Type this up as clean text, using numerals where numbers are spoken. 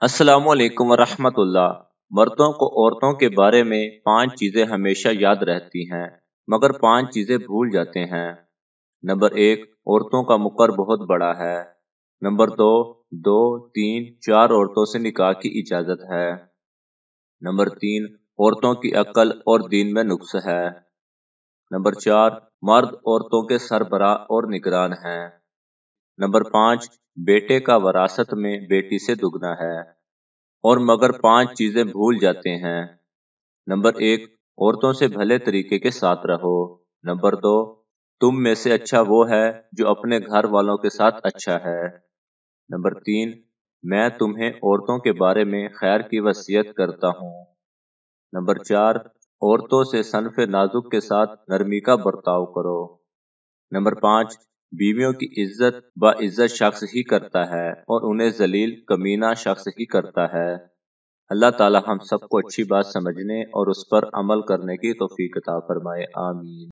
अस्सलामुअलैकुम वरहमतुल्लाह। मर्दों को औरतों के बारे में 5 चीजें हमेशा याद रहती हैं, मगर 5 चीजें भूल जाते हैं। नंबर 1, औरतों का मुकर बहुत बड़ा है। नंबर 2, 2, 3, 4 औरतों से निकाह की इजाजत है। नंबर 3, औरतों की अक्ल और दीन में नुक्स है। नंबर 4, मर्द औरतों के सरबराह और निगरान हैं। नंबर 5, बेटे का वरासत में बेटी से दुगना है। और मगर 5 चीजें भूल जाते हैं। नंबर 1, औरतों से भले तरीके के साथ रहो। नंबर 2, तुम में से अच्छा वो है जो अपने घर वालों के साथ अच्छा है। नंबर 3, मैं तुम्हें औरतों के बारे में खैर की वसीयत करता हूँ। नंबर 4, औरतों से सन्फ़े नाजुक के साथ नरमी का बर्ताव करो। नंबर 5, बीवियों की इज्जत बाइज्जत शख्स ही करता है और उन्हें जलील कमीना शख्स ही करता है। अल्लाह ताला हम सबको अच्छी बात समझने और उस पर अमल करने की तौफीक अता फरमाए। आमीन।